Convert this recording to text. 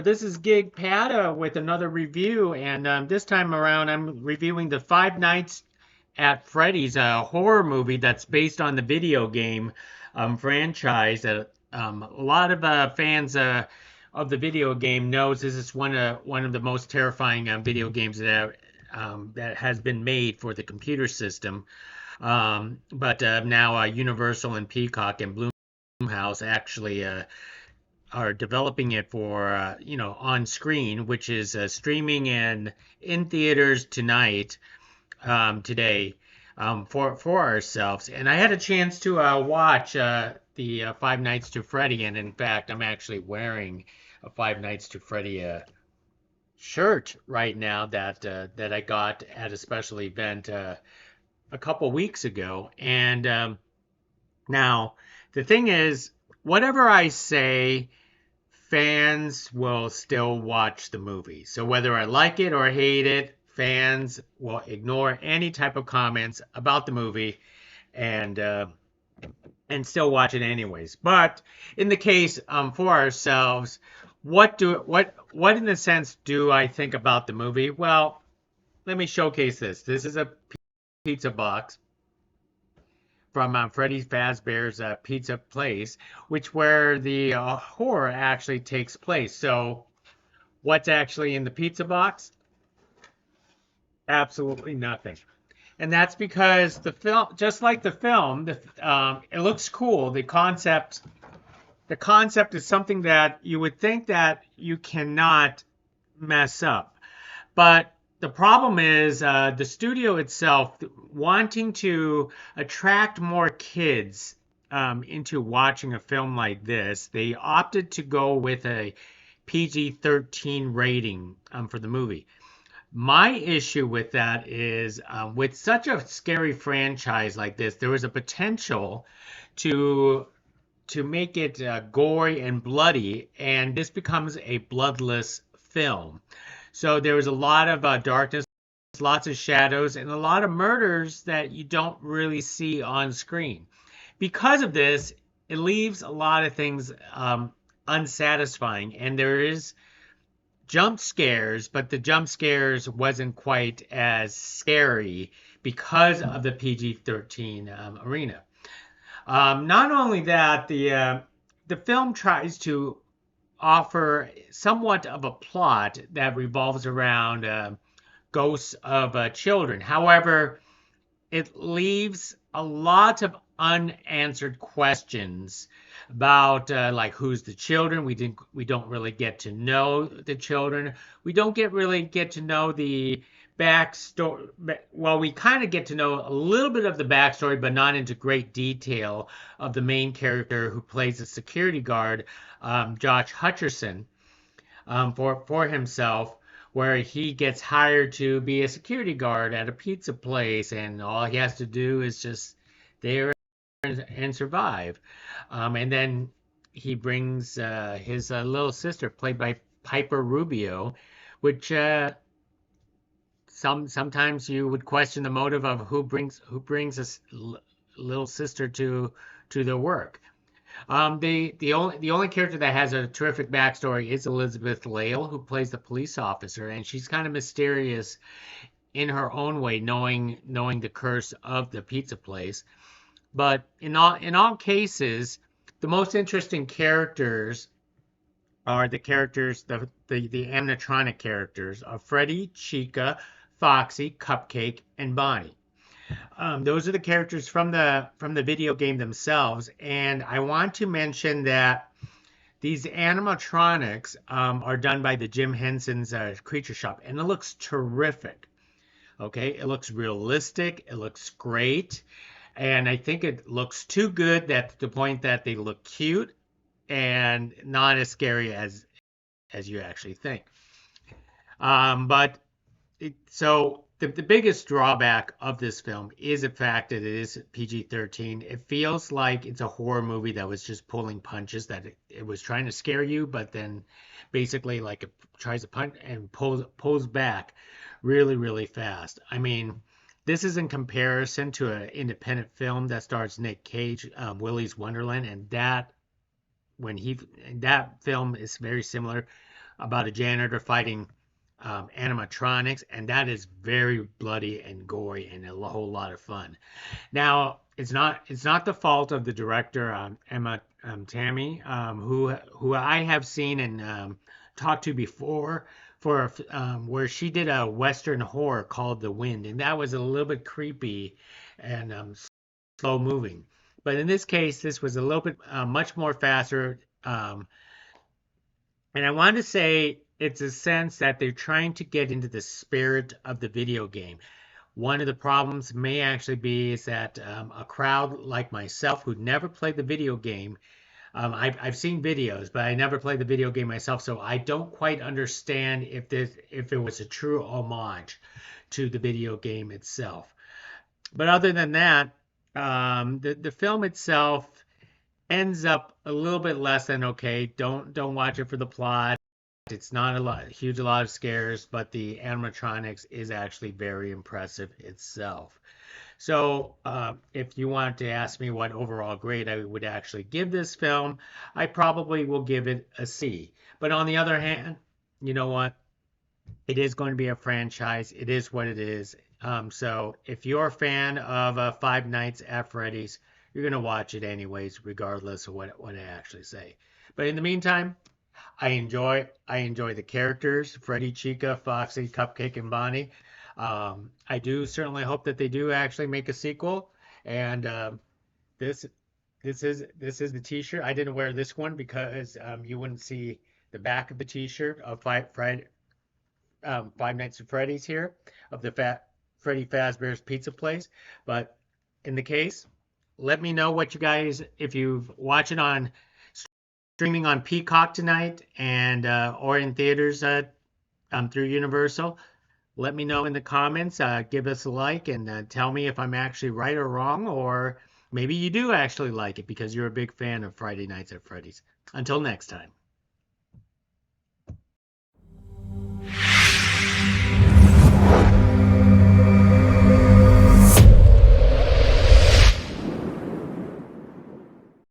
This is Gig Pata with another review, and this time around I'm reviewing the Five Nights at Freddy's, a horror movie that's based on the video game franchise. That a lot of fans of the video game knows this is one of the most terrifying video games that has been made for the computer system. But now Universal and Peacock and Blumhouse actually are developing it for on screen, which is streaming in theaters tonight, today, for ourselves. And I had a chance to watch the Five Nights to Freddy, and in fact, I'm actually wearing a Five Nights to Freddy shirt right now that I got at a special event a couple weeks ago. And now the thing is, whatever I say, fans will still watch the movie. So whether I like it or hate it, fans will ignore any type of comments about the movie and still watch it anyways. But in the case for ourselves, what in a sense do I think about the movie? Well, let me showcase this. This is a pizza box from Freddy Fazbear's Pizza Place, where the horror actually takes place. So, what's actually in the pizza box? Absolutely nothing. And that's because the film, just like the film, it looks cool. The concept is something that you would think that you cannot mess up. But the problem is the studio itself wanting to attract more kids into watching a film like this. They opted to go with a PG-13 rating for the movie. My issue with that is with such a scary franchise like this, there was a potential to make it gory and bloody, and this becomes a bloodless film. So there was a lot of darkness, lots of shadows, and a lot of murders that you don't really see on screen. Because of this, it leaves a lot of things unsatisfying, and there is jump scares, but the jump scares wasn't quite as scary because of the PG-13 arena. Not only that, the film tries to offer somewhat of a plot that revolves around ghosts of children. However, it leaves a lot of unanswered questions about like who's the children. We don't really get to know the children. We don't really get to know the backstory. Well, we kind of get to know a little bit of the backstory, but not into great detail of the main character who plays the security guard, Josh Hutcherson, for himself, where he gets hired to be a security guard at a pizza place, and all he has to do is just there and survive. And then he brings his little sister, played by Piper Rubio, which sometimes you would question the motive of who brings a little sister to the work. The only character that has a terrific backstory is Elizabeth Lail, who plays the police officer, and she's kind of mysterious in her own way, knowing the curse of the pizza place. But in all cases, the most interesting characters are the animatronic characters of Freddy, Chica, Foxy, Cupcake, and Bonnie. Those are the characters from the video game themselves, and I want to mention that these animatronics are done by the Jim Henson's Creature Shop, and it looks terrific. Okay, it looks realistic, it looks great, and I think it looks too good that to the point that they look cute and not as scary as you actually think. But so the biggest drawback of this film is the fact that it is PG-13. It feels like it's a horror movie that was just pulling punches, that it was trying to scare you, but then basically like it tries to punch and pulls back really, really fast. I mean, this is in comparison to an independent film that stars Nick Cage, Willy's Wonderland, and that film is very similar about a janitor fighting animatronics, and that is very bloody and gory and a whole lot of fun. Now, it's not the fault of the director, Emma Tammi, who I have seen and talked to before for where she did a Western horror called The Wind, and that was a little bit creepy and slow moving. But in this case, this was a little bit much more faster. And I want to say it's a sense that they're trying to get into the spirit of the video game. One of the problems may actually be is that a crowd like myself who never played the video game, I've seen videos, but I never played the video game myself, so I don't quite understand if it was a true homage to the video game itself. But other than that, the film itself ends up a little bit less than okay. Don't watch it for the plot. It's not a lot of scares, but the animatronics is actually very impressive itself. So, if you wanted to ask me what overall grade I would actually give this film, I probably will give it a C. But on the other hand, you know what? It is going to be a franchise. It is what it is. So if you're a fan of Five Nights at Freddy's, you're going to watch it anyways, regardless of what I actually say. But in the meantime, I enjoy the characters, Freddy, Chica, Foxy, Cupcake, and Bonnie. I do certainly hope that they do actually make a sequel. And this this is the T-shirt. I didn't wear this one because you wouldn't see the back of the T-shirt of Five Nights at Freddy's here of the Freddy Fazbear's Pizza Place. But in the case, let me know what you guys, if you watch it on streaming on Peacock tonight and or in theaters through Universal. Let me know in the comments. Give us a like and tell me if I'm actually right or wrong, or maybe you do actually like it because you're a big fan of Friday Nights at Freddy's. Until next time.